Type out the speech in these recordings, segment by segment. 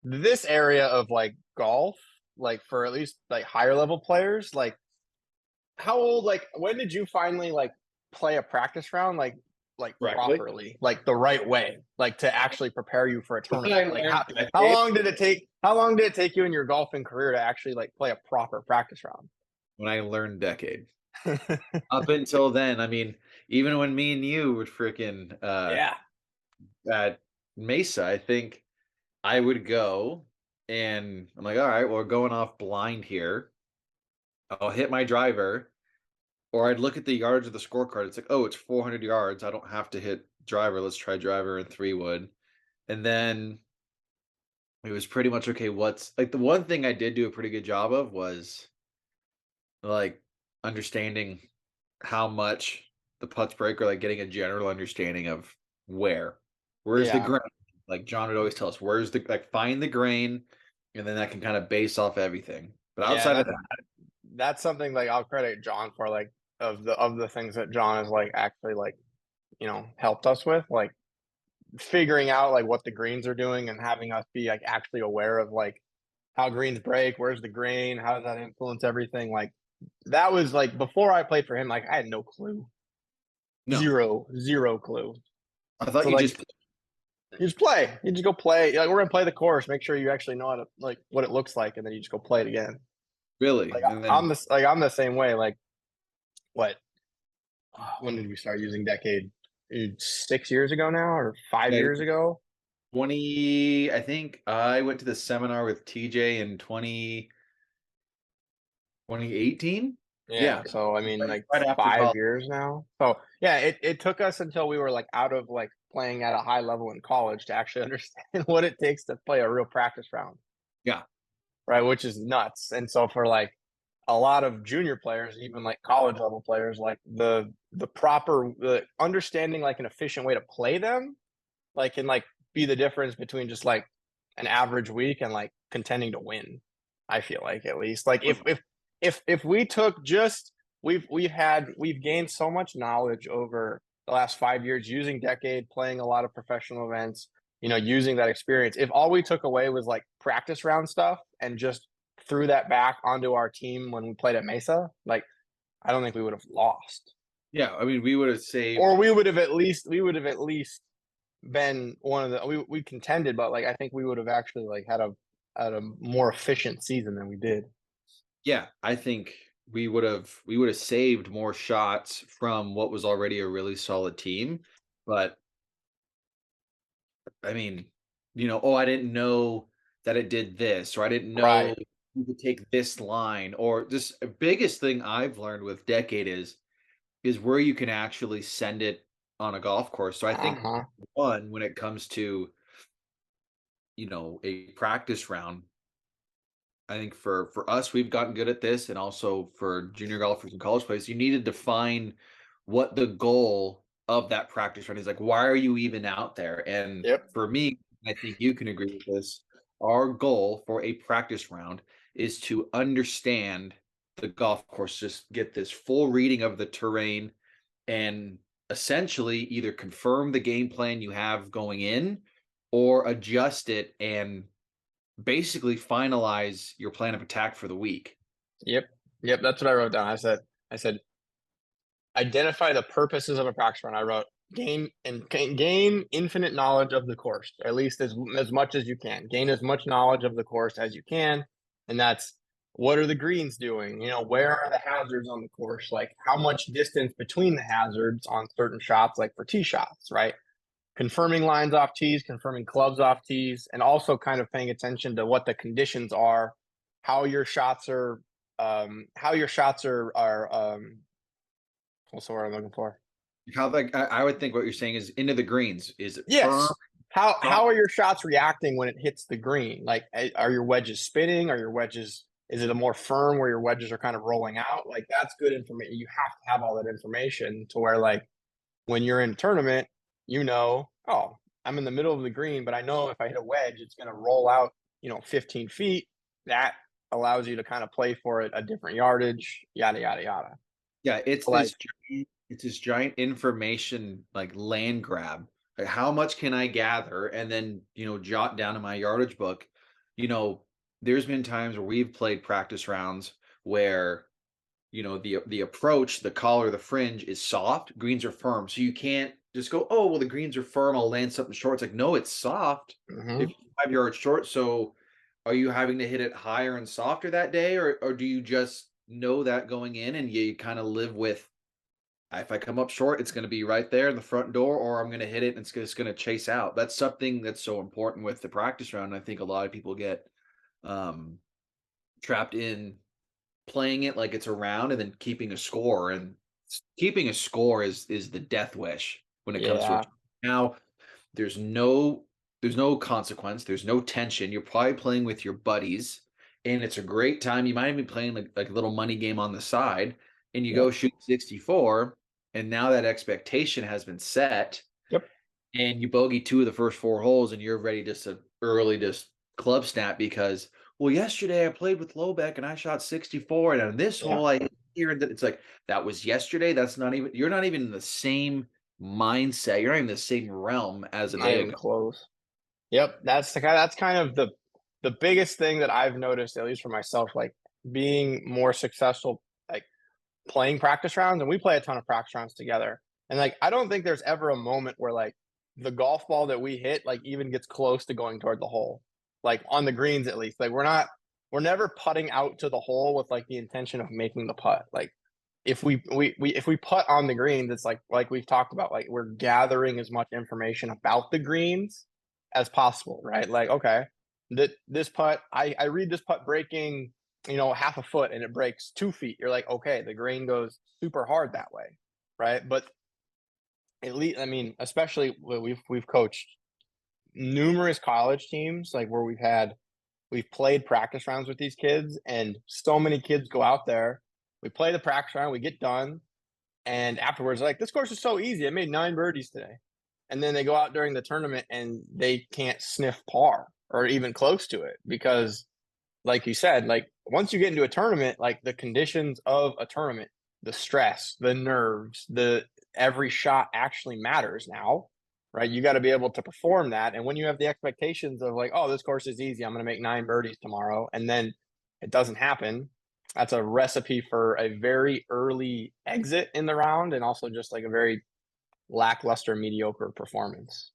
this area of like golf, like for at least like higher level players, like how old, like when did you finally like play a practice round like Correctly. properly, like the right way, like to actually prepare you for a When tournament? I Like learned how decade, long did it take? How long did it take you in your golfing career to actually like play a proper practice round? when I learned decade. Up until then, I mean, even when me and you would freaking Yeah. at Mesa, I think I would go and I'm like, all right, well, we're going off blind here. I'll hit my driver, or I'd look at the yards of the scorecard. It's like, oh, it's 400 yards. I don't have to hit driver. Let's try driver and 3 wood. And then it was pretty much okay. What's like the one thing I did do a pretty good job of was like understanding how much the putts break, or like getting a general understanding of where's the Yeah. grain. Like John would always tell us, where's the like find the grain, and then that can kind of base off everything. But Yeah, outside of that, that's something like I'll credit John for, like of the things that John has like actually like, helped us with, like figuring out like what the greens are doing and having us be like actually aware of like how greens break, where's the grain, how does that influence everything. Like that was like before I played for him, like I had no clue. no, Zero clue. I thought So you like just you just play. You just go play. Like we're gonna play the course, make sure you actually know how to like what it looks like, and then you just go play it again. really, Like and then I'm the same way. Like what when did we start using Decade? 6 years ago now, or five yeah, years ago? 20. I think I went to the seminar with TJ in 2018. Yeah. Yeah, So I mean, like right after college. 5 years now. So yeah, it took us until we were like out of like playing at a high level in college to actually understand what it takes to play a real practice round, Yeah, right? Which is nuts. And so for like a lot of junior players, even like college level players, like the proper the understanding like an efficient way to play them, like can like be the difference between just like an average week and like contending to win. I feel like at least like if we took just we've gained so much knowledge over the last 5 years using Decade, playing a lot of professional events, using that experience. If all we took away was like practice round stuff and just threw that back onto our team when we played at Mesa, like I don't think we would have lost. yeah. I mean, we would have Or saved. we would have at least been one of the we contended, but like I think we would have actually like had a more efficient season than we did. Yeah, I think we would have saved more shots from what was already a really solid team. But I mean, oh, I didn't know that it did this, or I didn't know Right. you could take this line, or this biggest thing I've learned with Decade is where you can actually send it on a golf course. So I think Uh-huh. one, when it comes to, a practice round, I think for us, we've gotten good at this, and also for junior golfers and college players, you need to define what the goal of that practice run is. Like, why are you even out there? And Yep. for me, I think you can agree with this. Our goal for a practice round is to understand the golf course, just get this full reading of the terrain, and essentially either confirm the game plan you have going in or adjust it and basically finalize your plan of attack for the week. Yep. Yep. That's what I wrote down. I said identify the purposes of a practice run. I wrote gain infinite knowledge of the course, at least as much as you can. Gain as much knowledge of the course as you can, and that's what are the greens doing? Where are the hazards on the course? Like how much distance between the hazards on certain shots, like for tee shots, right? Confirming lines off tees, confirming clubs off tees, and also kind of paying attention to what the conditions are, how your shots are, what's the word I'm looking for? How like I would think what you're saying is into the greens. Is it firm, Yes. How soft? how are your shots reacting when it hits the green? Like, are your wedges spinning? Are your wedges? Is it a more firm where your wedges are kind of rolling out? Like, that's good information. You have to have all that information to where, like, when you're in a tournament, oh, I'm in the middle of the green, but I know if I hit a wedge, it's going to roll out, 15 feet. That allows you to kind of play for it a different yardage, yada yada yada. Yeah, So, like, it's this giant information like land grab. Like how much can I gather and then jot down in my yardage book you know, there's been times where we've played practice rounds where, the approach, the collar, the fringe is soft, greens are firm. So you can't just go, oh, well, the greens are firm, I'll land something short. It's like, no, it's soft. If Hmm. you 5 yards short, so are you having to hit it higher and softer that day, or do you just know that going in and you kind of live with, if I come up short, it's going to be right there in the front door, or I'm going to hit it and it's just going to chase out. That's something that's so important with the practice round. I think a lot of people get um, trapped in playing it like it's a round and then keeping a score. And keeping a score is the death wish when it comes to it. Yeah. Now, there's no consequence. There's no tension. You're probably playing with your buddies, and it's a great time. You might even be playing like a little money game on the side, and you go Yep. shoot 64, and now that expectation has been set, Yep. and you bogey two of the first four holes, and you're ready to early just club snap because, well, yesterday I played with Lobeck and I shot 64, and on this Yeah. hole I hit here, and it's like that was yesterday. That's not even, you're not even in the same mindset. You're not in the same realm as a Not day even ago. close. Yep. That's kind of the biggest thing that I've noticed, at least for myself, like being more successful, like playing practice rounds, and we play a ton of practice rounds together. And like I don't think there's ever a moment where like the golf ball that we hit like even gets close to going toward the hole. Like on the greens at least. Like we're never putting out to the hole with like the intention of making the putt. Like if we putt on the greens, it's like we've talked about, like we're gathering as much information about the greens as possible, right? Like, okay, this putt, I read this putt breaking, half a foot and it breaks 2 feet. You're like, okay, the grain goes super hard that way, right? But at least, I mean, especially we've coached numerous college teams, like where we've played practice rounds with these kids, and so many kids go out there. We play the practice round, we get done, and afterwards, like, this course is so easy. I made 9 birdies today. And then they go out during the tournament and they can't sniff par or even close to it because, like you said, like once you get into a tournament, like the conditions of a tournament, the stress, the nerves, the every shot actually matters now, right? You got to be able to perform that. And when you have the expectations of like, oh, this course is easy, I'm going to make 9 birdies tomorrow, and then it doesn't happen, that's a recipe for a very early exit in the round and also just like a very lackluster, mediocre performance.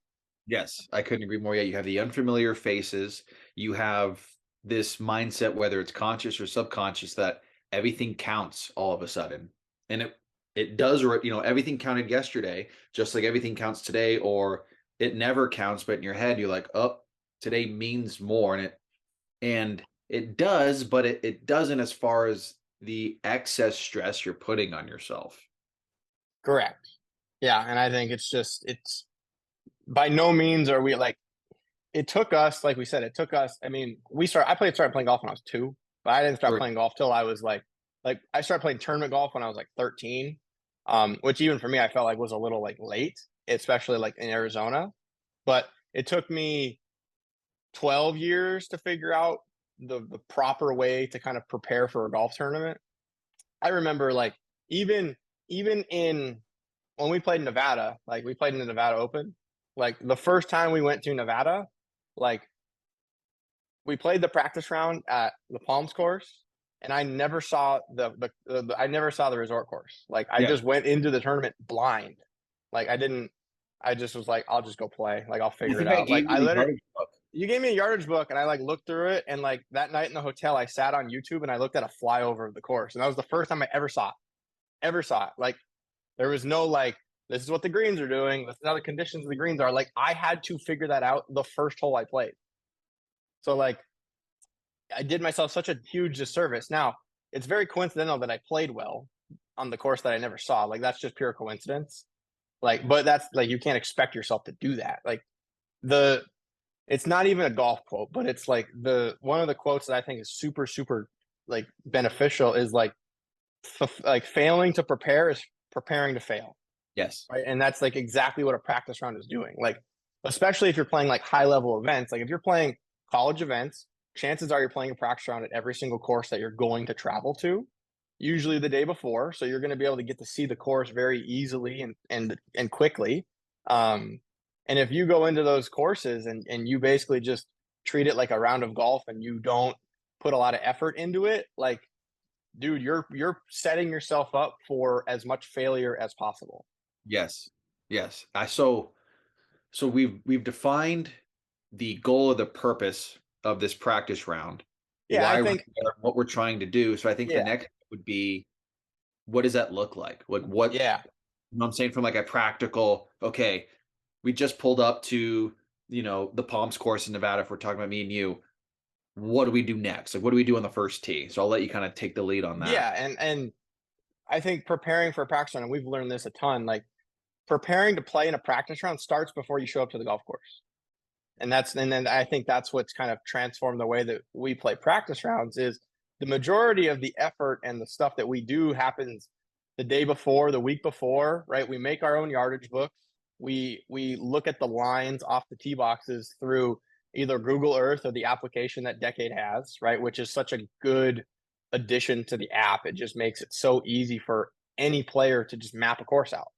Yes, I couldn't agree more. Yeah, you have the unfamiliar faces. You have this mindset, whether it's conscious or subconscious, that everything counts all of a sudden. And it does, everything counted yesterday, just like everything counts today, or it never counts, but in your head, you're like, oh, today means more. And it does, but it doesn't as far as the excess stress you're putting on yourself. Correct. Yeah, and I think it's by no means are we like, it took us, like we said, it took us. I mean, started playing golf when I was 2, but I didn't start Or playing golf till I was like I started playing tournament golf when I was like 13. Which even for me I felt like was a little like late, especially like in Arizona. But it took me 12 years to figure out the proper way to kind of prepare for a golf tournament. I remember like even even in when we played in Nevada, like we played in the Nevada Open, like the first time we went to Nevada, like we played the practice round at the Palms course, and I never saw I never saw the resort course. Like I yeah, just went into the tournament blind. Like I didn't. I just was like, I'll just go play. Like I'll I figure it think I out. Like gave you I the literally, yardage book. you gave me a yardage book, and I like looked through it, and like that night in the hotel, I sat on YouTube and I looked at a flyover of the course, and that was the first time I ever saw it. Ever saw it. Like there was no like, this is what the greens are doing. This is how the conditions of the greens are. Like I had to figure that out the first hole I played. So like I did myself such a huge disservice. Now it's very coincidental that I played well on the course that I never saw. Like that's just pure coincidence. Like, but that's like you can't expect yourself to do that. Like the it's not even a golf quote, but it's like the one of the quotes that I think is super super like beneficial is like failing to prepare is preparing to fail, Yes. right? And that's like exactly what a practice round is doing. Like, especially if you're playing like high level events, like if you're playing college events, chances are you're playing a practice round at every single course that you're going to travel to, usually the day before. So you're going to be able to get to see the course very easily and quickly. Um, and if you go into those courses and you basically just treat it like a round of golf and you don't put a lot of effort into it, like, dude, you're setting yourself up for as much failure as possible. Yes. Yes. So we've defined the goal or the purpose of this practice round, Yeah, I why we're think there, what we're trying to do. So I think the yeah, next would be, what does that look like? Like what, yeah. you know what I'm saying, from like a practical, okay, we just pulled up to, the Palms course in Nevada, if we're talking about me and you, what do we do next? Like what do we do on the first tee? So I'll let you kind of take the lead on that. Yeah, and I think preparing for a practice round, and we've learned this a ton, like preparing to play in a practice round starts before you show up to the golf course. And then I think that's what's kind of transformed the way that we play practice rounds is the majority of the effort and the stuff that we do happens the day before, the week before, right? We make our own yardage books. We look at the lines off the tee boxes through either Google Earth or the application that Decade has, right? Which is such a good addition to the app. It just makes it so easy for any player to just map a course out,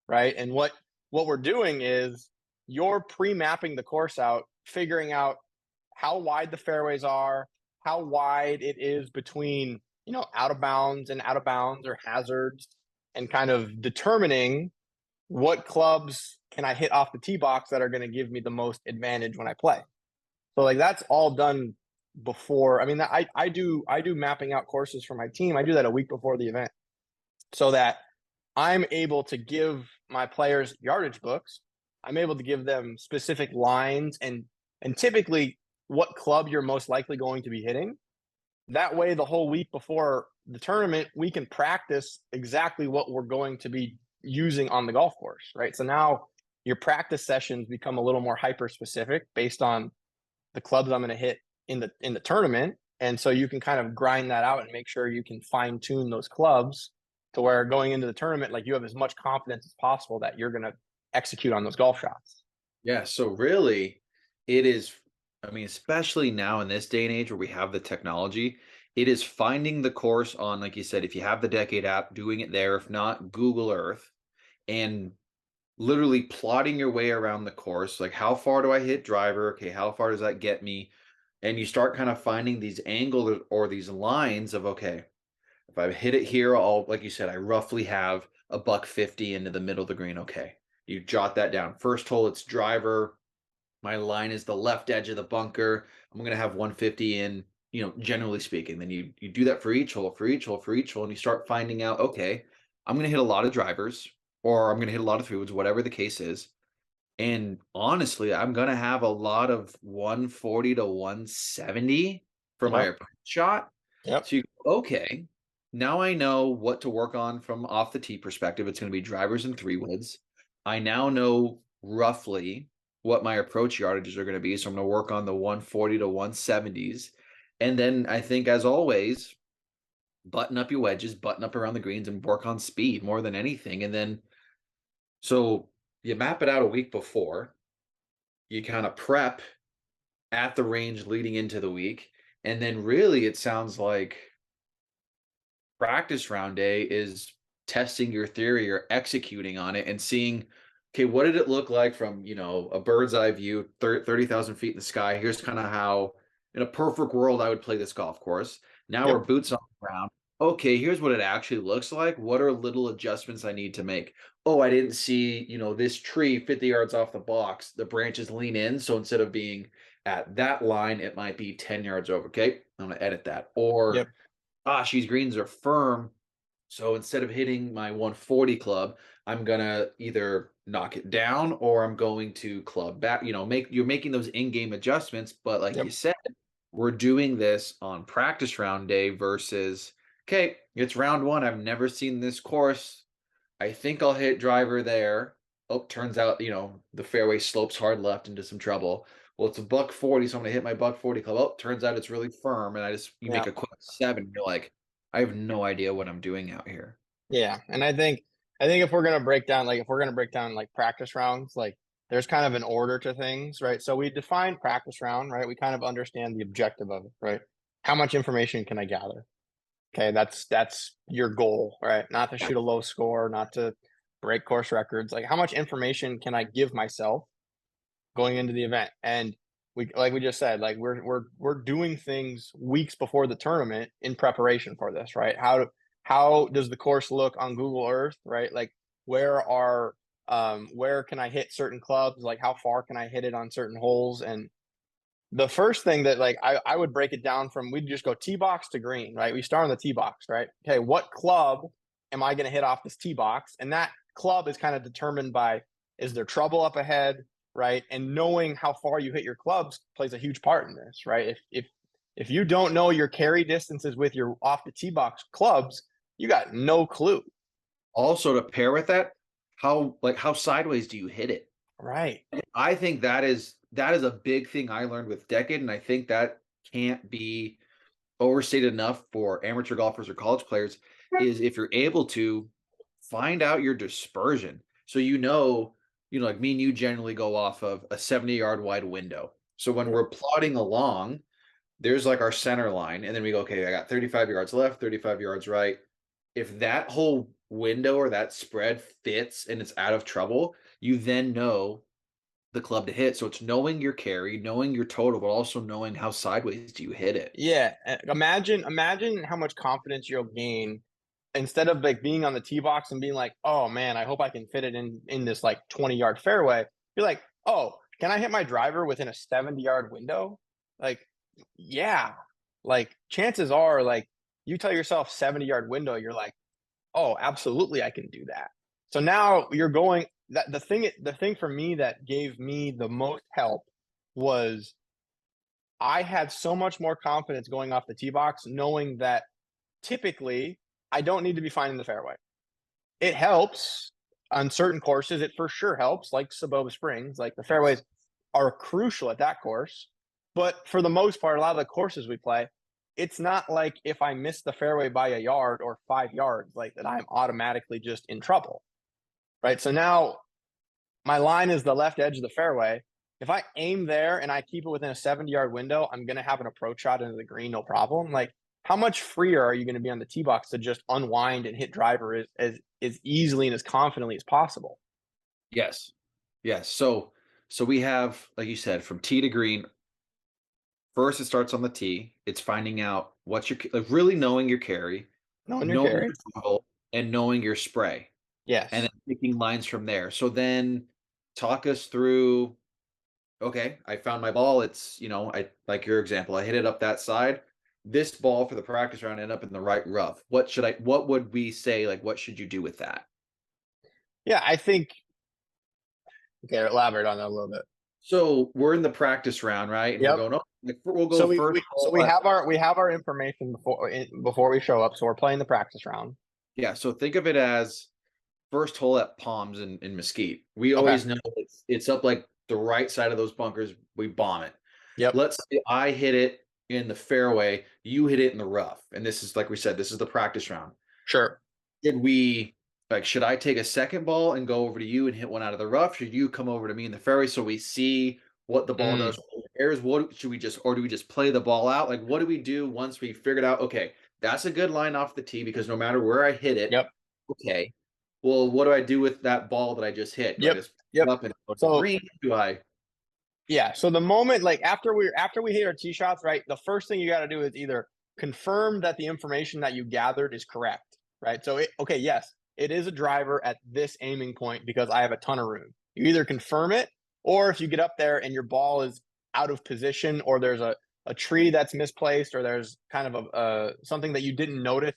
right? And what we're doing is you're pre-mapping the course out, figuring out how wide the fairways are, how wide it is between, out of bounds and out of bounds or hazards, and kind of determining what clubs can I hit off the tee box that are going to give me the most advantage when I play. So like that's all done before. I mean, I do mapping out courses for my team. I do that a week before the event so that I'm able to give my players yardage books. I'm able to give them specific lines and typically what club you're most likely going to be hitting. That way, the whole week before the tournament, we can practice exactly what we're going to be using on the golf course, right? So now your practice sessions become a little more hyper specific based on the clubs I'm going to hit in the tournament, and so you can kind of grind that out and make sure you can fine tune those clubs to where going into the tournament, like you have as much confidence as possible that you're going to execute on those golf shots. Yeah, so really, it is, I mean, especially now in this day and age where we have the technology, it is finding the course on, like you said, if you have the Decade app, doing it there, if not, Google Earth, and literally plotting your way around the course. Like, how far do I hit driver? Okay, how far does that get me? And you start kind of finding these angles or these lines of, okay, if I hit it here, like you said, I roughly have a $150 into the middle of the green. Okay, you jot that down. First hole, it's driver. My line is the left edge of the bunker. I'm going to have 150 in, generally speaking. Then you do that for each hole, for each hole, for each hole, and you start finding out, okay, I'm going to hit a lot of drivers, or I'm going to hit a lot of 3-woods, whatever the case is. And honestly, I'm going to have a lot of 140 to 170 for my Yep. approach shot. Yep. So okay, now I know what to work on from off the tee perspective. It's going to be drivers and 3-woods. I now know roughly what my approach yardages are going to be. So I'm going to work on the 140 to 170s. And then I think, as always, button up your wedges, button up around the greens, and work on speed more than anything. And then, so you map it out a week before, you kind of prep at the range leading into the week. And then really it sounds like practice round day is testing your theory or executing on it and seeing, okay, what did it look like from, a bird's eye view, 30,000 feet in the sky? Here's kind of how, in a perfect world, I would play this golf course. Now we're Yep. boots on the ground. Okay, here's what it actually looks like. What are little adjustments I need to make? Oh, I didn't see, this tree 50 yards off the box. The branches lean in. So instead of being at that line, it might be 10 yards over. Okay, I'm going to edit that. Or, Yep. these greens are firm. So instead of hitting my 140 club, I'm gonna either knock it down or I'm going to club back. You're making those in-game adjustments. But like you Yep. said, we're doing this on practice round day versus, okay, it's round one. I've never seen this course. I think I'll hit driver there. Oh, turns out, the fairway slopes hard left into some trouble. Well, it's a $140, so I'm gonna hit my $140 club. Oh, turns out it's really firm, and you make Yeah. a quick 7. You're like, I have no idea what I'm doing out here. Yeah. And I think if we're gonna break down like practice rounds, like there's kind of an order to things, right? So we define practice round, right? We kind of understand the objective of it, right? How much information can I gather? Okay, that's your goal, right? Not to shoot a low score, not to break course records. Like how much information can I give myself going into the event? And like we just said, like we're doing things weeks before the tournament in preparation for this, right? How does the course look on Google Earth, right? Like where can I hit certain clubs? Like how far can I hit it on certain holes? And the first thing that like I would break it down from, we'd just go tee box to green, right? We start on the tee box, right? Okay, what club am I going to hit off this tee box? And that club is kind of determined by, is there trouble up ahead, right? And knowing how far you hit your clubs plays a huge part in this, right? If you don't know your carry distances with your off the tee box clubs, you got no clue. Also, to pair with that, how sideways do you hit it? Right. I think that is a big thing I learned with Decade, and I think that can't be overstated enough for amateur golfers or college players, is if you're able to find out your dispersion. So like me and you generally go off of a 70-yard wide window. So when we're plodding along, there's like our center line, and then we go, okay, I got 35 yards left, 35 yards right. If that whole window or that spread fits and it's out of trouble, you then know the club to hit. So it's knowing your carry, knowing your total, but also knowing how sideways do you hit it. Yeah. Imagine how much confidence you'll gain instead of like being on the tee box and being like, oh man, I hope I can fit it in this like 20-yard fairway. You're like, oh, can I hit my driver within a 70-yard window? Like, yeah. Like chances are, like you tell yourself 70-yard window, you're like, oh, absolutely I can do that. So now you're going, that the thing for me that gave me the most help was I had so much more confidence going off the tee box, knowing that typically I don't need to be finding the fairway. It helps on certain courses. It for sure helps, like Saboba Springs. Like the fairways are crucial at that course. But for the most part, a lot of the courses we play, it's not like if I miss the fairway by a yard or 5 yards, like that I'm automatically just in trouble. Right. So now my line is the left edge of the fairway. If I aim there and I keep it within a 70-yard window, I'm going to have an approach shot into the green, no problem. Like, how much freer are you going to be on the tee box to just unwind and hit driver as easily and as confidently as possible? Yes. Yes. So we have, like you said, from tee to green. First, it starts on the tee. It's finding out what's your like really knowing your carry, Knowing your knowing carry. your total, and knowing your spray, and Yes. then picking lines from there. So then talk us through, okay, I found my ball. It's, I like your example. I hit it up that side. This ball for the practice round ended up in the right rough. What would we say? Like, what should you do with that? Yeah, I think. Okay, elaborate on that a little bit. So we're in the practice round, right? And we're Yep. going, oh, like, we'll go So we, first we so hole we at, have our information before we show up. So we're playing the practice round. yeah. So think of it as first hole at Palms in Mesquite. We Okay. always know it's up like the right side of those bunkers. We bomb it. Yep. Let's say I hit it in the fairway, you hit it in the rough. And this is, like we said, this is the practice round. Sure. Should I take a second ball and go over to you and hit one out of the rough? Should you come over to me in the fairway so we see what the ball Mm, does? What should we just, or do we just play the ball out? Like, what do we do once we figured out, okay, that's a good line off the tee because no matter where I hit it, yep. okay, well, what do I do with that ball that I just hit? Do I Yep. just Yep. pick it up and go to So green? Do I? yeah, so the moment like after we hit our tee shots, right? The first thing you got to do is either confirm that the information that you gathered is correct, right? So okay, yes, it is a driver at this aiming point because I have a ton of room. You either confirm it, or if you get up there and your ball is out of position, or there's a tree that's misplaced, or there's kind of a something that you didn't notice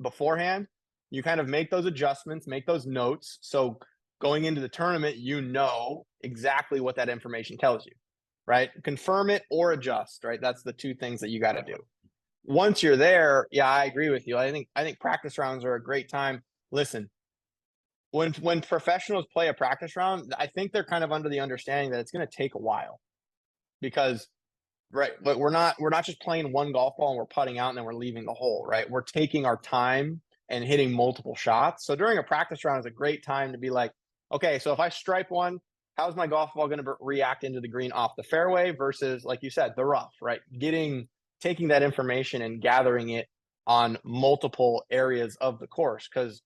beforehand, you kind of make those adjustments, make those notes. So going into the tournament, you know exactly what that information tells you, right? Confirm it or adjust, right? That's the two things that you got to do. Once you're there, yeah, I agree with you. I think practice rounds are a great time. Listen, when professionals play a practice round, I think they're kind of under the understanding that it's going to take a while because right, but we're not just playing one golf ball and we're putting out and then we're leaving the hole, right? We're taking our time and hitting multiple shots. So during a practice round is a great time to be like, okay, so if I stripe one, how's my golf ball going to react into the green off the fairway versus, like you said, the rough, right? Taking that information and gathering it on multiple areas of the course. Because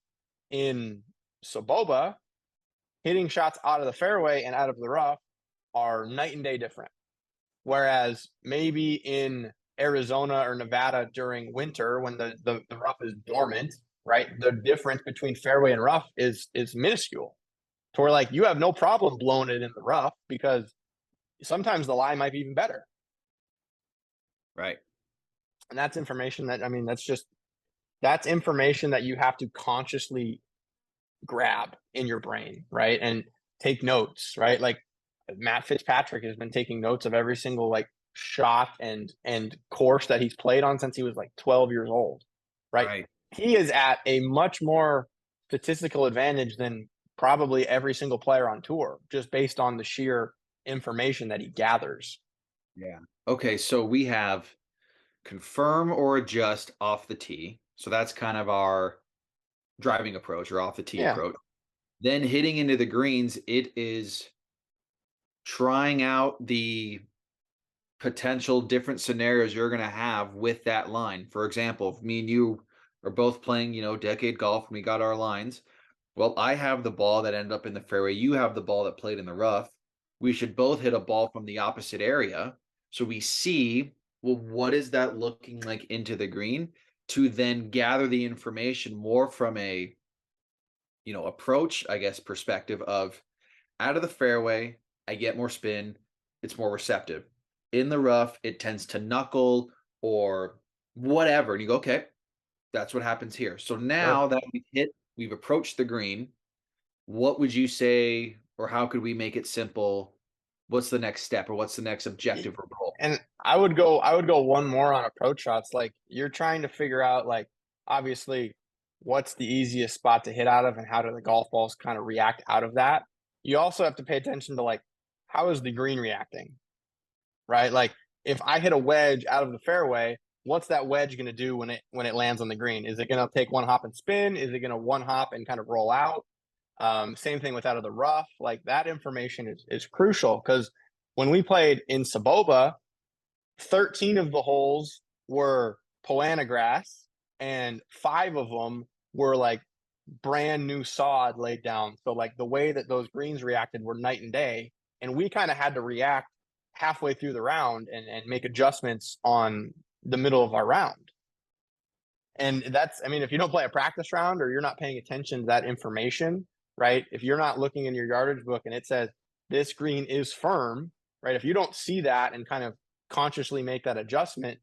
in Soboba, hitting shots out of the fairway and out of the rough are night and day different. Whereas maybe in Arizona or Nevada during winter when the rough is dormant, right? The difference between fairway and rough is minuscule. To where like you have no problem blowing it in the rough because sometimes the lie might be even better. Right. And that's information that, I mean, that's information that you have to consciously grab in your brain, right? And take notes, right? Like Matt Fitzpatrick has been taking notes of every single like shot and course that he's played on since he was like 12 years old, right? Right. He is at a much more statistical advantage than probably every single player on tour, just based on the sheer information that he gathers. Yeah. Okay, so we have confirm or adjust off the tee. So that's kind of our driving approach or off the tee Yeah. approach. Then hitting into the greens, it is trying out the potential different scenarios you're going to have with that line. For example, if me and you are both playing, decade golf and we got our lines, well, I have the ball that ended up in the fairway. You have the ball that played in the rough. We should both hit a ball from the opposite area. So we see, well, what is that looking like into the green to then gather the information more from a, approach, I guess, perspective of out of the fairway, I get more spin. It's more receptive. In the rough, it tends to knuckle or whatever. And you go, okay, that's what happens here. So Sure. now that we've approached the green, what would you say, or how could we make it simple? What's the next step, or what's the next objective or goal? And I would go one more on approach shots. Like you're trying to figure out like obviously what's the easiest spot to hit out of and how do the golf balls kind of react out of that. You also have to pay attention to like how is the green reacting, right? Like if I hit a wedge out of the fairway, what's that wedge going to do when it lands on the green? Is it going to take one hop and spin? Is it going to one hop and kind of roll out? Same thing with out of the rough. Like that information is crucial because when we played in Saboba, 13 of the holes were Poana grass, and 5 of them were like brand new sod laid down. So like the way that those greens reacted were night and day, and we kind of had to react halfway through the round and make adjustments on the middle of our round. And that's, I mean, if you don't play a practice round or you're not paying attention to that information, right? If you're not looking in your yardage book and it says this green is firm, right? If you don't see that and kind of consciously make that adjustment,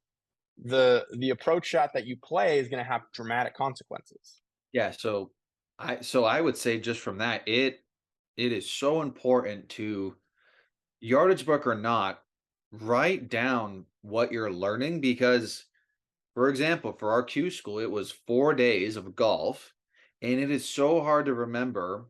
the approach shot that you play is going to have dramatic consequences. Yeah, so I would say just from that, it is so important to yardage book or not, write down what you're learning because, for example, for our Q school, it was 4 days of golf, and it is so hard to remember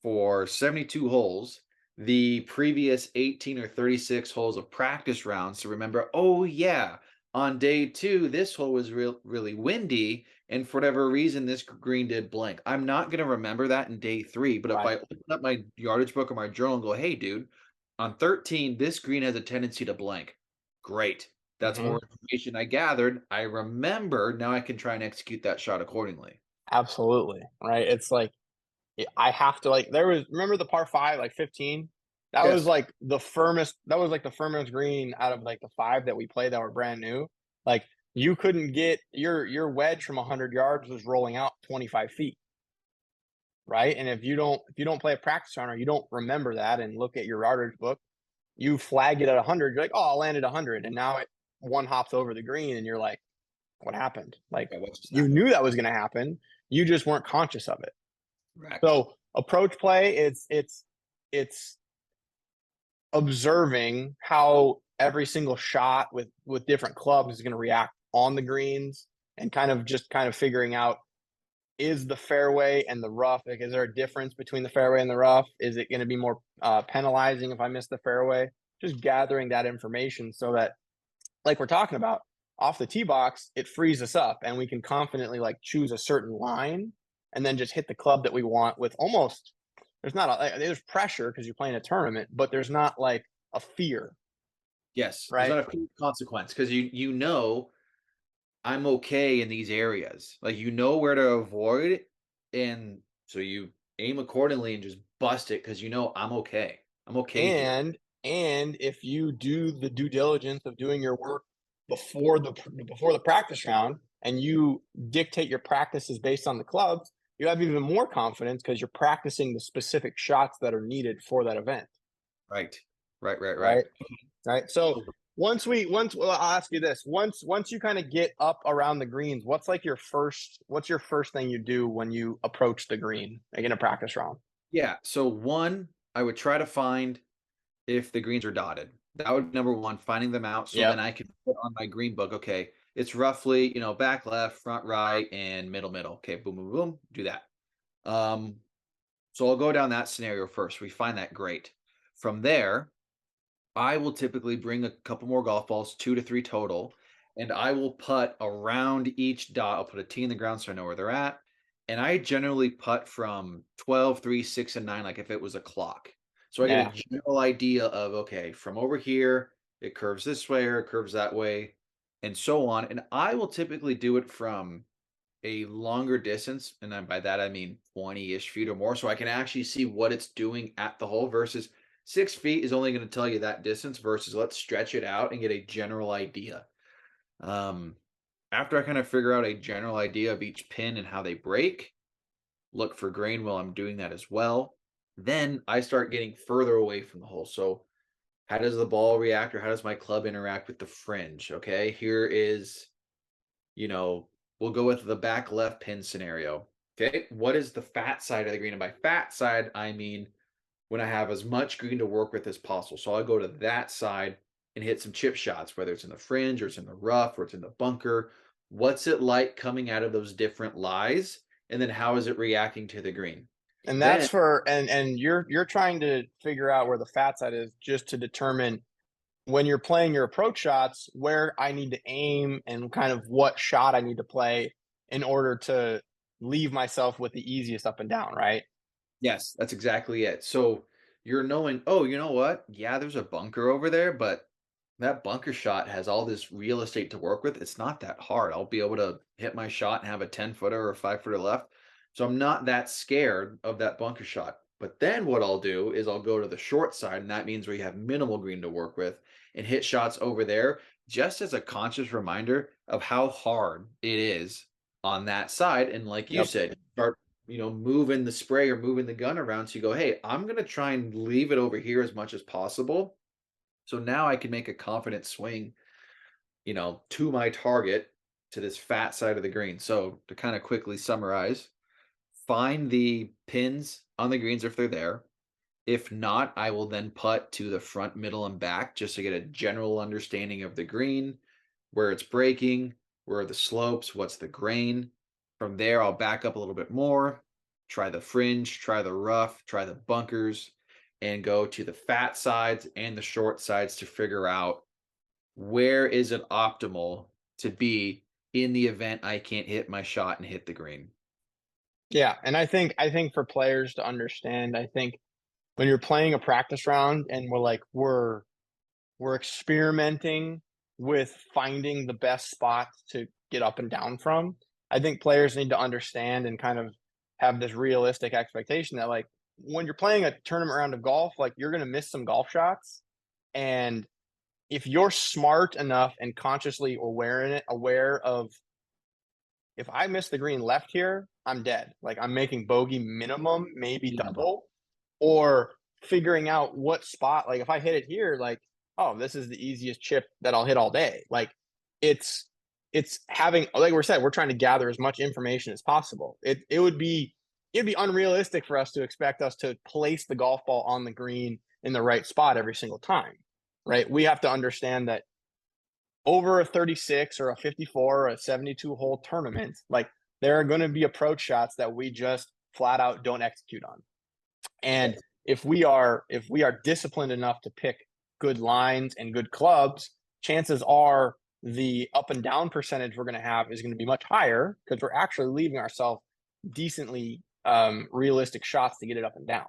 for 72 holes the previous 18 or 36 holes of practice rounds to remember, oh yeah, on day 2 this hole was really windy and for whatever reason this green did blank. I'm not going to remember that in day 3, but if Right. I open up my yardage book or my journal and go, hey dude, on 13 this green has a tendency to blank. Great. That's Mm-hmm. more information I gathered. I remember. Now I can try and execute that shot accordingly. Absolutely. Right. It's like I have to like there was remember the par 5 like 15? That was Yes. like the firmest green out of like the 5 that we played that were brand new. Like you couldn't get your wedge from 100 yards was rolling out 25 feet, right? And if you don't play a practice round or you don't remember that and look at your yardage book, you flag it at 100, you're like, "Oh, I landed 100." And now it one hops over the green and you're like, "What happened?" Like Yeah, what just you happened? knew that was going to happen. You just weren't conscious of it. Correct. So approach play, it's observing how every single shot with different clubs is going to react on the greens and kind of figuring out is the fairway and the rough like is there a difference between the fairway and the rough? Is it going to be more penalizing if I miss the fairway? Just gathering that information so that like we're talking about off the tee box, it frees us up and we can confidently like choose a certain line and then just hit the club that we want with almost there's pressure because you're playing a tournament, but there's not like a fear, Yes, there's right? not a consequence because you know I'm okay in these areas. Like you know where to avoid, and so you aim accordingly and just bust it because you know I'm okay. I'm okay here. And And if you do the due diligence of doing your work before the practice round, and you dictate your practices based on the clubs, you have even more confidence because you're practicing the specific shots that are needed for that event, Right. Right, right, right. right? Right. So well, I'll ask you this: once you kind of get up around the greens, what's your first thing you do when you approach the green, like in a practice round? Yeah, so one, I would try to find if the greens are dotted. That would be number one, finding them out so then Yep. I could put on my green book, okay, it's roughly, back left, front right, and middle middle. Okay, boom, boom, boom, do that. Um, so I'll go down that scenario first. We find that great. From there, I will typically bring a couple more golf balls, 2 to 3 total, and I will putt around each dot. I'll put a tee in the ground so I know where they're at. And I generally putt from 12, 3, 6, and 9, like if it was a clock. So I get a Yeah. general idea of, okay, from over here, it curves this way or it curves that way, and so on. And I will typically do it from a longer distance, and then by that I mean 20-ish feet or more, so I can actually see what it's doing at the hole versus 6 feet is only going to tell you that distance versus let's stretch it out and get a general idea. Um, After I kind of figure out a general idea of each pin and how they break, look for grain while I'm doing that as well. Then I start getting further away from the hole. So how does the ball react or how does my club interact with the fringe? Okay, here is you know, we'll go with the back left pin scenario. Okay, what is the fat side of the green? And by fat side, I mean when I have as much green to work with as possible. So I'll go to that side and hit some chip shots, whether it's in the fringe or it's in the rough or it's in the bunker. What's it like coming out of those different lies? And then how is it reacting to the green? And Then, that's for and you're trying to figure out where the fat side is just to determine when you're playing your approach shots where I need to aim and kind of what shot I need to play in order to leave myself with the easiest up and down, right? yes, that's exactly it. So you're knowing, oh, you know what? Yeah, there's a bunker over there, but that bunker shot has all this real estate to work with. It's not that hard. I'll be able to hit my shot and have a 10-footer or a 5-footer left. So I'm not that scared of that bunker shot. But then what I'll do is I'll go to the short side, and that means we have minimal green to work with and hit shots over there just as a conscious reminder of how hard it is on that side. And like you Yep. said, start moving the spray or moving the gun around. So you go, hey, I'm going to try and leave it over here as much as possible. So now I can make a confident swing, to my target to this fat side of the green. So to kind of quickly summarize, find the pins on the greens if they're there. If not, I will then putt to the front, middle, and back just to get a general understanding of the green, where it's breaking, where are the slopes, what's the grain. From there, I'll back up a little bit more, try the fringe, try the rough, try the bunkers, and go to the fat sides and the short sides to figure out where is it optimal to be in the event I can't hit my shot and hit the green. Yeah, and I think for players to understand, I think when you're playing a practice round and we're experimenting with finding the best spots to get up and down from. I think players need to understand and kind of have this realistic expectation that like when you're playing a tournament round of golf, like you're going to miss some golf shots. And if you're smart enough and consciously aware of if I miss the green left here, I'm dead. Like I'm making bogey minimum, maybe Yeah. double, or figuring out what spot. Like if I hit it here, like oh, this is the easiest chip that I'll hit all day. Like it's it's having like we said, we're trying to gather as much information as possible. It'd be unrealistic for us to expect us to place the golf ball on the green in the right spot every single time, right? We have to understand that over a 36 or a 54 or a 72 hole tournament, like there are going to be approach shots that we just flat out don't execute on. And if we are disciplined enough to pick good lines and good clubs, chances are the up and down percentage we're going to have is going to be much higher because we're actually leaving ourselves decently realistic shots to get it up and down.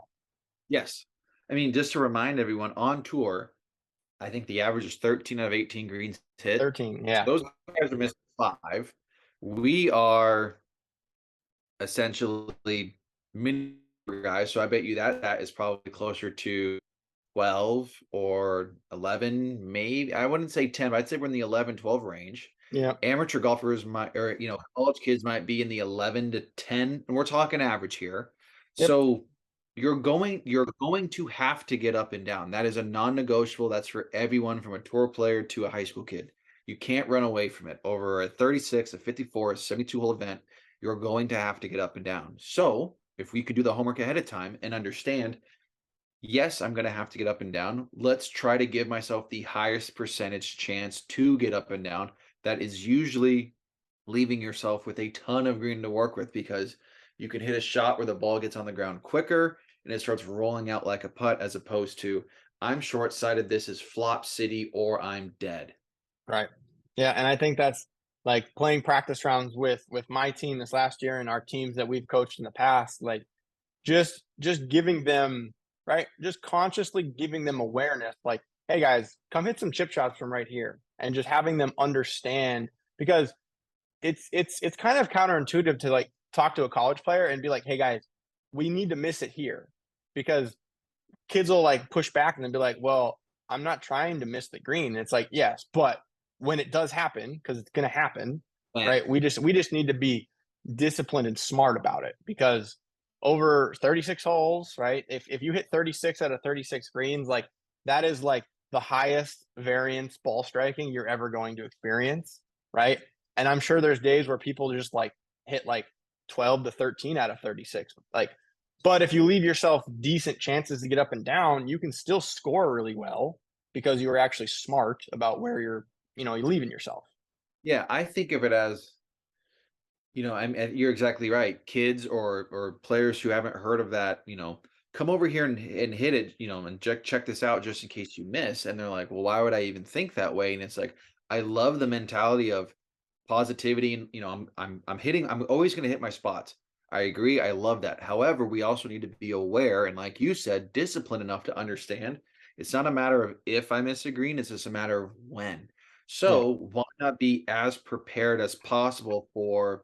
Yes. I mean, just to remind everyone on tour, I think the average is 13 out of 18 greens hit. 13, So yeah. those guys are missing 5. We are essentially mini guys. So I bet you that is probably closer to 12 or 11, maybe. I wouldn't say 10, but I'd say we're in the 11, 12 range. Yeah. Amateur golfers might, or, college kids might be in the 11 to 10, and we're talking average here. Yep. So you're going to have to get up and down. That is a non-negotiable. That's for everyone from a tour player to a high school kid. You can't run away from it. Over a 36, a 54, a 72 hole event, you're going to have to get up and down. So if we could do the homework ahead of time and understand, yes, I'm going to have to get up and down. Let's try to give myself the highest percentage chance to get up and down. That is usually leaving yourself with a ton of green to work with, because you can hit a shot where the ball gets on the ground quicker and it starts rolling out like a putt, as opposed to, I'm short sighted, this is flop city, or I'm dead. Right. Yeah, and I think that's like playing practice rounds with my team this last year and our teams that we've coached in the past, like just giving them, right, just consciously giving them awareness, like, hey guys, come hit some chip shots from right here, and just having them understand, because it's kind of counterintuitive to like talk to a college player and be like, hey guys, we need to miss it here, because kids will like push back and then be like, well, I'm not trying to miss the green. And it's like, yes, but when it does happen, because it's going to happen, Man, right? We just need to be disciplined and smart about it, because over 36 holes, right? If you hit 36 out of 36 greens, like that is like the highest variance ball striking you're ever going to experience, right? And I'm sure there's days where people just like hit like 12 to 13 out of 36. Like, but if you leave yourself decent chances to get up and down, you can still score really well because you were actually smart about where you're leaving yourself. yeah, I think of it as, you're exactly right. Kids or players who haven't heard of that, come over here and hit it, and check this out just in case you miss. And they're like, well, why would I even think that way? And it's like, I love the mentality of positivity, and I'm always going to hit my spots. I agree. I love that. However, we also need to be aware and, like you said, disciplined enough to understand it's not a matter of if I miss a green, it's just a matter of when. Yeah. So why not be as prepared as possible for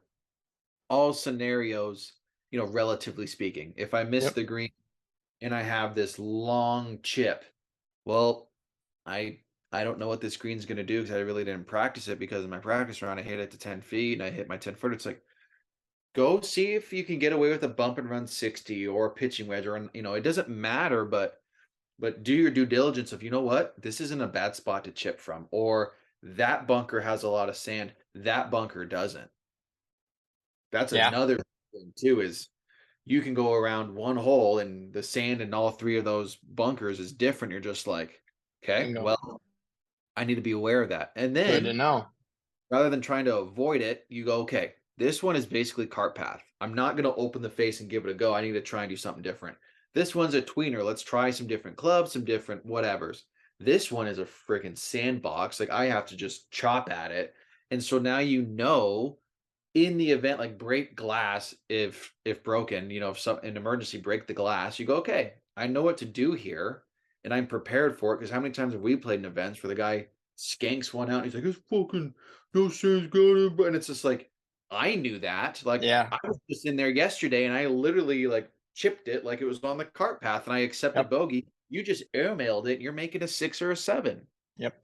all scenarios, relatively speaking. If I miss Yep. the green and I have this long chip, well, I I don't know what this green's going to do, because I really didn't practice it, because in my practice round I hit it to 10 feet and I hit my 10 foot. It's like, go see if you can get away with a bump and run 60 or a pitching wedge, or it doesn't matter, but do your due diligence of, what, this isn't a bad spot to chip from, or that bunker has a lot of sand, that bunker doesn't. That's Yeah. another thing too, is you can go around one hole and the sand in all three of those bunkers is different. You're just like, okay, Bingo. well, I need to be aware of that. And Good to then know. rather than trying to avoid it, you go, okay, this one is basically cart path. I'm not going to open the face and give it a go. I need to try and do something different. This one's a tweener. Let's try some different clubs, some different whatevers. This one is a freaking sandbox. Like, I have to just chop at it. And so now, in the event, like, break glass, if broken, if some an emergency, break the glass, you go, okay, I know what to do here, and I'm prepared for it. Because how many times have we played in events where the guy skanks one out and he's like, it's fucking no sense, got it, and it's just like, I knew that. Like, Yeah. I was just in there yesterday and I literally like chipped it like it was on the cart path and I accepted Yep. bogey. You just airmailed it and you're making a 6 or a 7. Yep.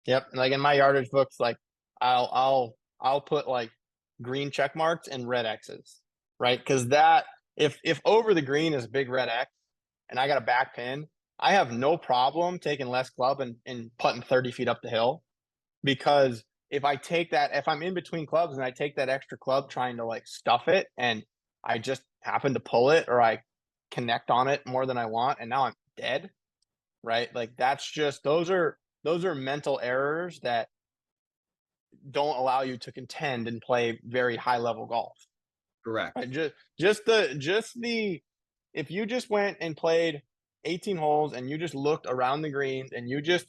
Yep. And like in my yardage books, like I'll put like green check marks and red X's, right? Because that if over the green is a big red X and I got a back pin, I have no problem taking less club and putting 30 feet up the hill, because if I'm in between clubs and I take that extra club trying to like stuff it and I just happen to pull it, or I connect on it more than I want and now I'm dead, right? Like that's just those are mental errors that don't allow you to contend and play very high level golf. Correct. Right? Just the if you just went and played 18 holes and you just looked around the greens and you just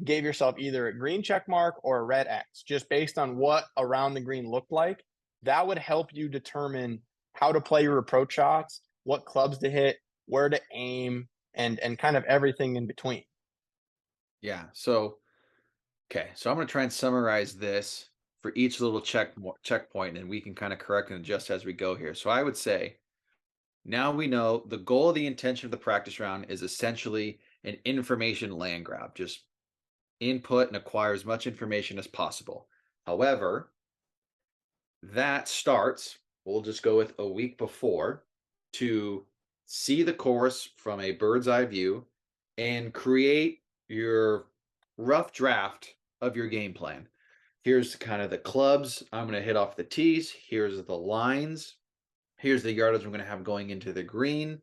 gave yourself either a green check mark or a red X, just based on what around the green looked like, that would help you determine how to play your approach shots, what clubs to hit, where to aim, and kind of everything in between. Yeah. So, okay. So I'm going to try and summarize this for each little checkpoint, and we can kind of correct and adjust as we go here. So I would say, now we know the goal of the intention of the practice round is essentially an information land grab. Just input and acquire as much information as possible. However, that starts, we'll just go with a week before, to see the course from a bird's eye view and create your rough draft of your game plan. Here's kind of the clubs I'm going to hit off the tees. Here's the lines. Here's the yardage I'm going to have going into the green.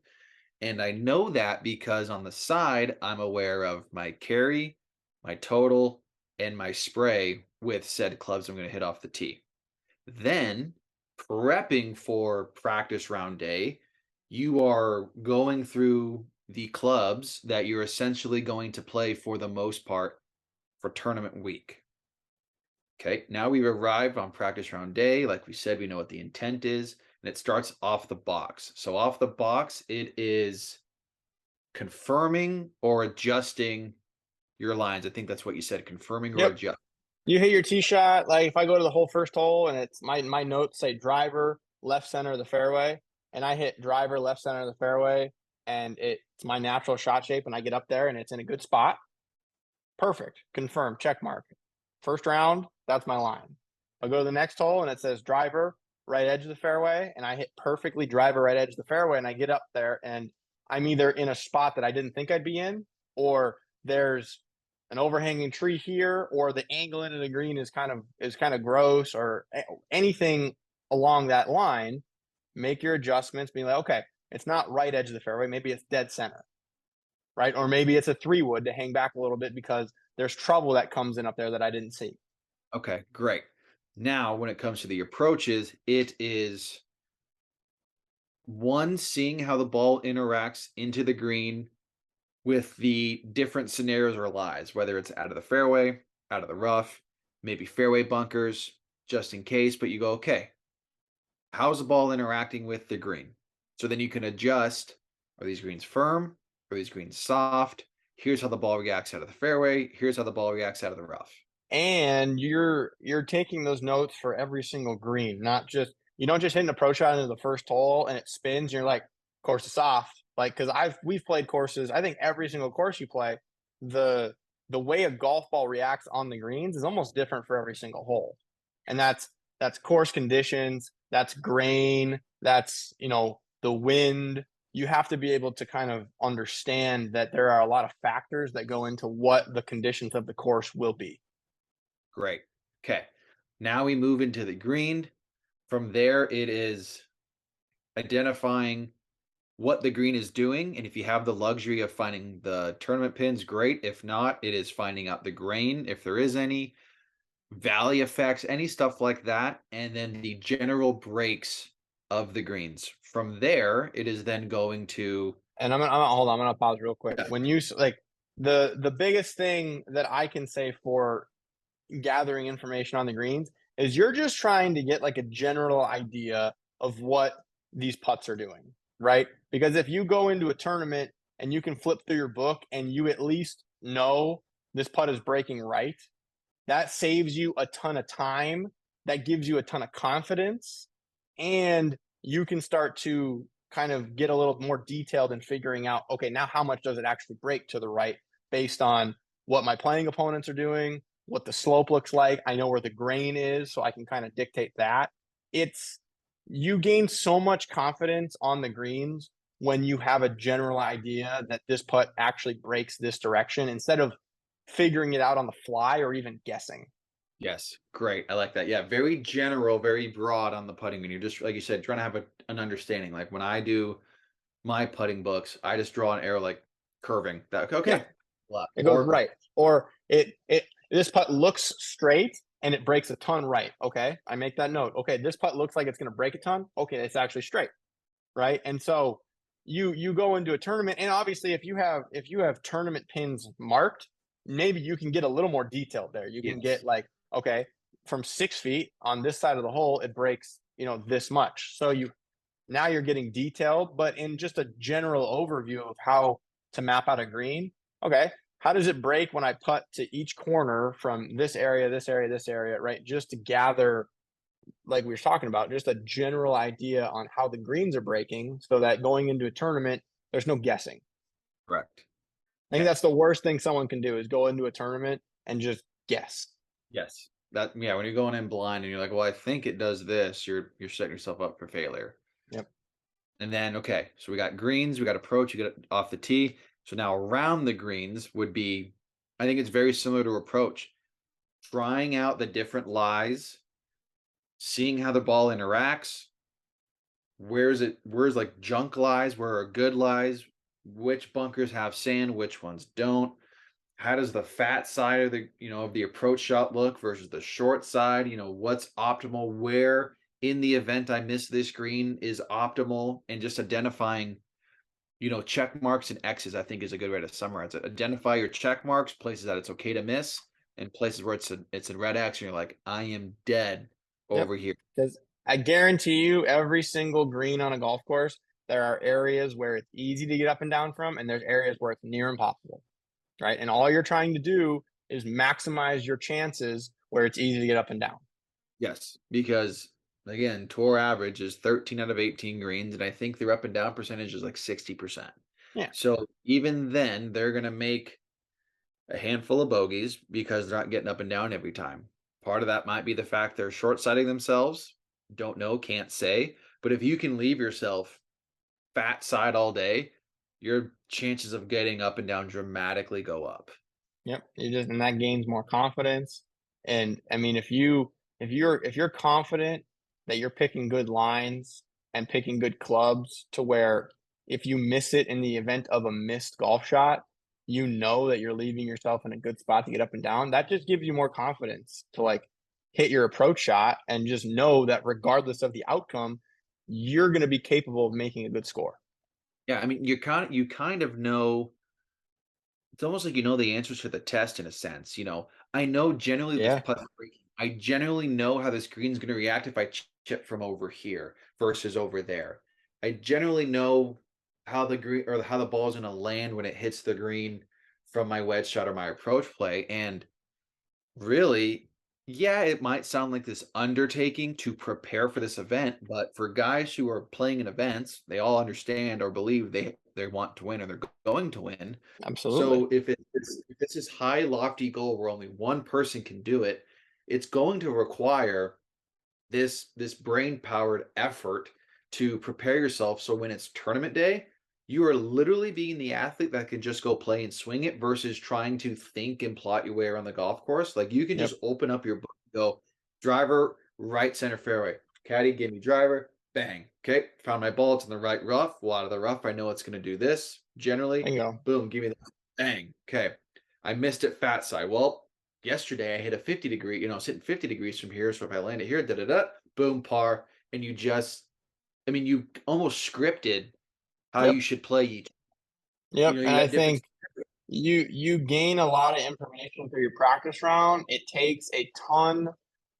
And I know that because on the side, I'm aware of my carry, my total, and my spray with said clubs I'm going to hit off the tee. Then, prepping for practice round day, you are going through the clubs that you're essentially going to play for the most part for tournament week. Okay, now we've arrived on practice round day. Like we said, we know what the intent is, and it starts off the box. So, off the box, it is confirming or adjusting your lines. I think that's what you said, confirming or Yep. adjust. You hit your tee shot. Like if I go to the whole first hole and it's my notes say driver, left center of the fairway, and I hit driver, left center of the fairway, and it's my natural shot shape, and I get up there and it's in a good spot. Perfect. Confirm. Check mark. First round, that's my line. I'll go to the next hole and it says driver, right edge of the fairway, and I hit perfectly driver, right edge of the fairway, and I get up there and I'm either in a spot that I didn't think I'd be in, or there's an overhanging tree here, or the angle into the green is kind of gross, or anything along that line. Make your adjustments. Be like, okay, it's not right edge of the fairway. Maybe it's dead center, right? Or maybe it's a 3-wood to hang back a little bit because there's trouble that comes in up there that I didn't see. Okay, great. Now, when it comes to the approaches, it is one, seeing how the ball interacts into the green with the different scenarios or lies, whether it's out of the fairway, out of the rough, maybe fairway bunkers, just in case. But you go, okay, how's the ball interacting with the green? So then you can adjust, are these greens firm? Are these greens soft? Here's how the ball reacts out of the fairway. Here's how the ball reacts out of the rough. And you're taking those notes for every single green, not just you don't just hit an approach shot into the first hole and it spins. And you're like, course is soft. Like because we've played courses. I think every single course you play, the the way a golf ball reacts on the greens is almost different for every single hole, and that's course conditions, that's grain, that's the wind. You have to be able to kind of understand that there are a lot of factors that go into what the conditions of the course will be. Great. Okay. Now we move into the green. From there, it is identifying what the green is doing. And if you have the luxury of finding the tournament pins, great. If not, it is finding out the grain, if there is any, valley effects, any stuff like that. And then the general breaks of the greens. From there, it is then going to. And I'm hold on, I'm gonna pause real quick. Yeah. When you like the biggest thing that I can say for gathering information on the greens is you're just trying to get like a general idea of what these putts are doing, right? Because if you go into a tournament and you can flip through your book and you at least know this putt is breaking right, that saves you a ton of time. That gives you a ton of confidence. And you can start to kind of get a little more detailed in figuring out, okay, now how much does it actually break to the right based on what my playing opponents are doing, what the slope looks like. I know where the grain is, so I can kind of dictate that. It's you gain so much confidence on the greens when you have a general idea that this putt actually breaks this direction instead of figuring it out on the fly or even guessing. Yes, great. I like that. Yeah, very general, very broad on the putting green. You're just, like you said, trying to have an understanding. Like when I do my putting books, I just draw an arrow like curving. That Yeah, okay, left it goes or right. Or it this putt looks straight and it breaks a ton right. Okay. I make that note. Okay, this putt looks like it's gonna break a ton. Okay, it's actually straight. Right. And so you go into a tournament, and obviously if you have tournament pins marked, maybe you can get a little more detailed there. You can yes, get like, okay, from 6 feet on this side of the hole, it breaks, this much. So now you're getting detailed, but in just a general overview of how to map out a green. Okay, how does it break when I putt to each corner from this area, this area, this area, right? Just to gather, like we were talking about, just a general idea on how the greens are breaking so that going into a tournament, there's no guessing. correct. I think that's the worst thing someone can do is go into a tournament and just guess. Yes. That yeah, when you're going in blind and you're like, well, I think it does this, you're setting yourself up for failure. Yep. And then okay, so we got greens, we got approach, you get it off the tee. So now around the greens would be, I think it's very similar to approach. Trying out the different lies, seeing how the ball interacts. Where's like junk lies, where are good lies, which bunkers have sand, which ones don't. How does the fat side of the of the approach shot look versus the short side? What's optimal? Where in the event I miss this green is optimal, and just identifying, check marks and X's, I think is a good way to summarize it. Identify your check marks, places that it's okay to miss, and places where it's in red X, and you're like, I am dead Yep. over here. Because I guarantee you, every single green on a golf course, there are areas where it's easy to get up and down from, and there's areas where it's near impossible, right? And all you're trying to do is maximize your chances where it's easy to get up and down. Yes, because again, tour average is 13 out of 18 greens, and I think their up and down percentage is like 60%. Yeah. So even then, they're going to make a handful of bogeys because they're not getting up and down every time. Part of that might be the fact they're short-sighting themselves. Don't know, can't say. But if you can leave yourself fat side all day, your chances of getting up and down dramatically go up. Yep. And that gains more confidence. And I mean, if you're confident that you're picking good lines and picking good clubs to where if you miss it in the event of a missed golf shot, you know that you're leaving yourself in a good spot to get up and down. That just gives you more confidence to like hit your approach shot and just know that regardless of the outcome, you're going to be capable of making a good score. Yeah, I mean, you kind of know. It's almost like you know the answers to the test in a sense. I know generally this Yeah, putt's breaking. I generally know how this green's going to react if I chip from over here versus over there. I generally know how the green or how the ball is going to land when it hits the green from my wedge shot or my approach play. And really, yeah, it might sound like this undertaking to prepare for this event, but for guys who are playing in events, they all understand or believe they want to win or they're going to win. absolutely. So if it's this high lofty goal where only one person can do it, it's going to require this brain powered effort to prepare yourself so when it's tournament day, you are literally being the athlete that can just go play and swing it versus trying to think and plot your way around the golf course. Like you can Yep. just open up your book, go driver, right center fairway. Caddy, give me driver, bang. Okay, found my ball. It's in the right rough. Well, out of the rough, I know it's going to do this. Generally, Bingo. boom, give me that. Bang. Okay, I missed it fat side. Well, yesterday I hit a 50 degree, it's hitting 50 degrees from here. So if I land it here, da da da, boom, par. And you almost scripted how Yep. you should play each. Yep. And You I got different. think you gain a lot of information through your practice round. It takes a ton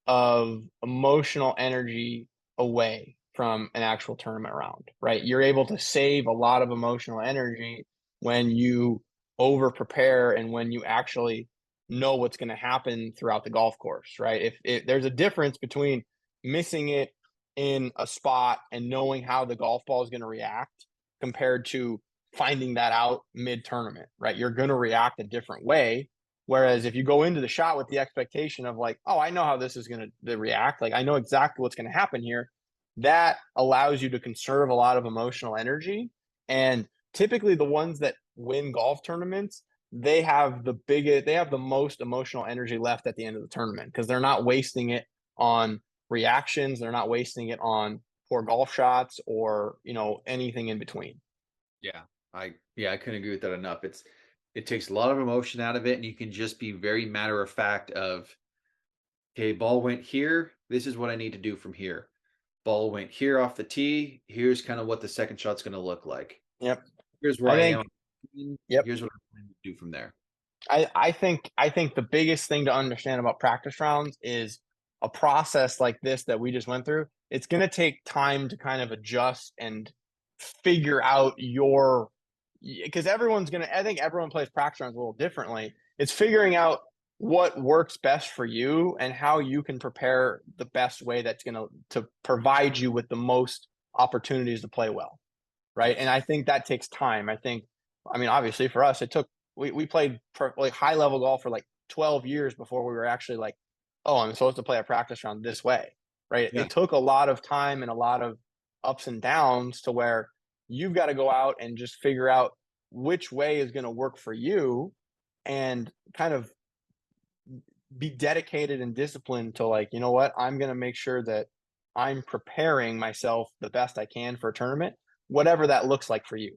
of emotional energy away from an actual tournament round, right? You're able to save a lot of emotional energy when you over prepare and when you actually know what's going to happen throughout the golf course, right? If there's a difference between missing it in a spot and knowing how the golf ball is going to react compared to finding that out mid tournament, right? You're going to react a different way. Whereas if you go into the shot with the expectation of like, oh, I know how this is going to react, like I know exactly what's going to happen here, that allows you to conserve a lot of emotional energy. And typically the ones that win golf tournaments, they have the most emotional energy left at the end of the tournament because they're not wasting it on reactions, they're not wasting it on poor golf shots or, anything in between. Yeah, I couldn't agree with that enough. It takes a lot of emotion out of it, and you can just be very matter of fact of, okay, ball went here. This is what I need to do from here. Ball went here off the tee. Here's kind of what the second shot's going to look like. Yep. Here's where I I am. think, yep. Here's what I'm going to do from there. I think the biggest thing to understand about practice rounds is a process like this that we just went through. It's going to take time to kind of adjust and figure out because I think everyone plays practice rounds a little differently. It's figuring out what works best for you and how you can prepare the best way that's going to provide you with the most opportunities to play well. Right. And Yes. I think that takes time. I mean, obviously for us, it took we played like high level golf for like 12 years before we were actually like, oh, I'm supposed to play a practice round this way, right? Yeah. It took a lot of time and a lot of ups and downs to where you've got to go out and just figure out which way is going to work for you and kind of be dedicated and disciplined to like, you know what, I'm going to make sure that I'm preparing myself the best I can for a tournament, whatever that looks like for you.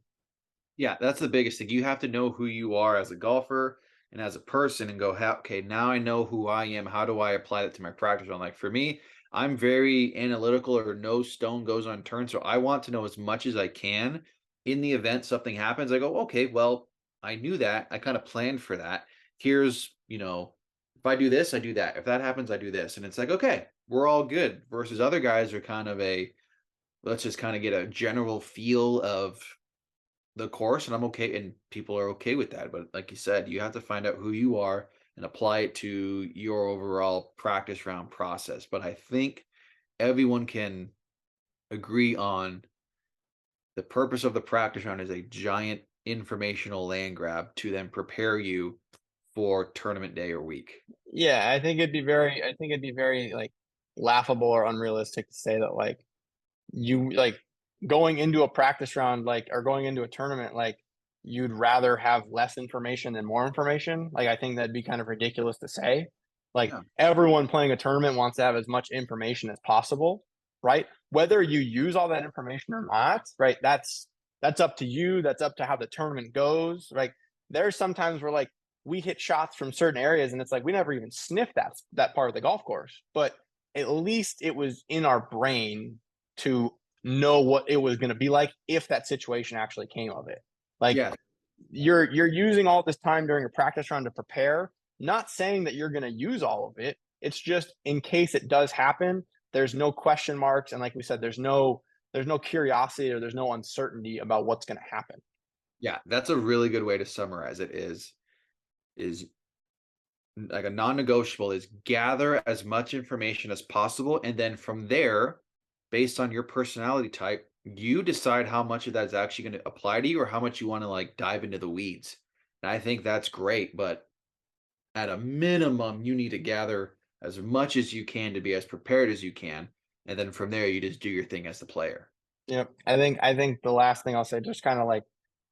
Yeah, that's the biggest thing. You have to know who you are as a golfer and as a person and go, okay, now I know who I am. How do I apply that to my practice round? Like for me, I'm very analytical or no stone goes unturned. So I want to know as much as I can. In the event something happens, I go, okay, well, I knew that. I kind of planned for that. Here's, if I do this, I do that. If that happens, I do this. And it's like, okay, we're all good versus other guys are kind of let's just kind of get a general feel of the course, and I'm okay, and people are okay with that. But like you said, you have to find out who you are and apply it to your overall practice round process. But I think everyone can agree on the purpose of the practice round is a giant informational land grab to then prepare you for tournament day or week. Yeah, I think it'd be very like laughable or unrealistic to say that like you like going into a practice round like or going into a tournament like you'd rather have less information than more information. Like I think that'd be kind of ridiculous to say. Like Yeah. everyone playing a tournament wants to have as much information as possible, right? Whether you use all that information or not, right? That's up to you. That's up to how the tournament goes. Like there's sometimes where like we hit shots from certain areas and it's like we never even sniffed that part of the golf course, but at least it was in our brain to know what it was going to be like if that situation actually came of it. Like Yeah. you're using all this time during a practice round to prepare, not saying that you're going to use all of it. It's just in case it does happen, there's no question marks and like we said there's no curiosity or there's no uncertainty about what's going to happen. Yeah. That's a really good way to summarize it is like a non-negotiable is gather as much information as possible, and then from there, based on your personality type, you decide how much of that is actually going to apply to you or how much you want to like dive into the weeds. And I think that's great, but at a minimum you need to gather as much as you can to be as prepared as you can, and then from there you just do your thing as the player. Yep. I think the last thing I'll say, just kind of like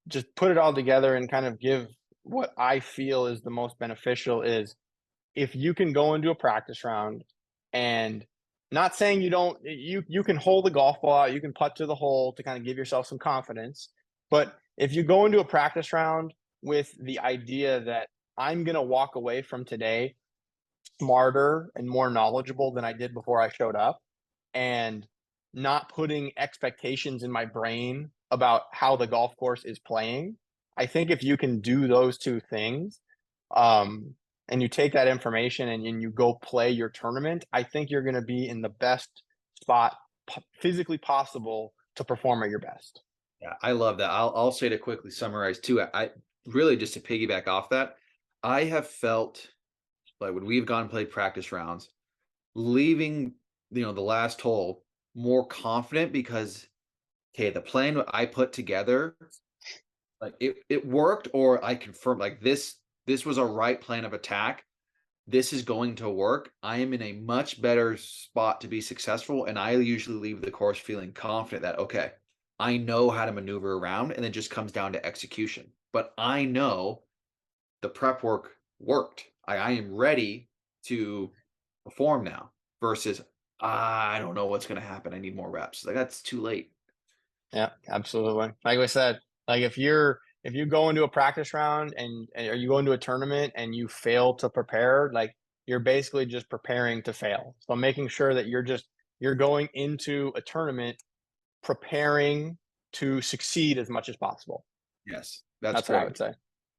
just put it all together and kind of give what I feel is the most beneficial is if you can go into a practice round and not saying you can hold the golf ball out, you can putt to the hole to kind of give yourself some confidence. But if you go into a practice round with the idea that I'm going to walk away from today smarter and more knowledgeable than I did before I showed up, and not putting expectations in my brain about how the golf course is playing. I think if you can do those two things, and you take that information and you go play your tournament, I think you're going to be in the best spot physically possible to perform at your best. Yeah, I love that. I'll say to quickly summarize too. I really just to piggyback off that, I have felt like when we've gone and played practice rounds, leaving the last hole more confident because okay, the plan I put together, like it worked, or I confirmed like this was a right plan of attack. This is going to work. I am in a much better spot to be successful. And I usually leave the course feeling confident that, okay, I know how to maneuver around and it just comes down to execution. But I know the prep work worked. I am ready to perform now versus I don't know what's going to happen. I need more reps. Like that's too late. Yeah, absolutely. Like I said, like if you go into a practice round and or you go into a tournament and you fail to prepare, like you're basically just preparing to fail. So making sure that you're going into a tournament preparing to succeed as much as possible. Yes, that's That's what I great. would say.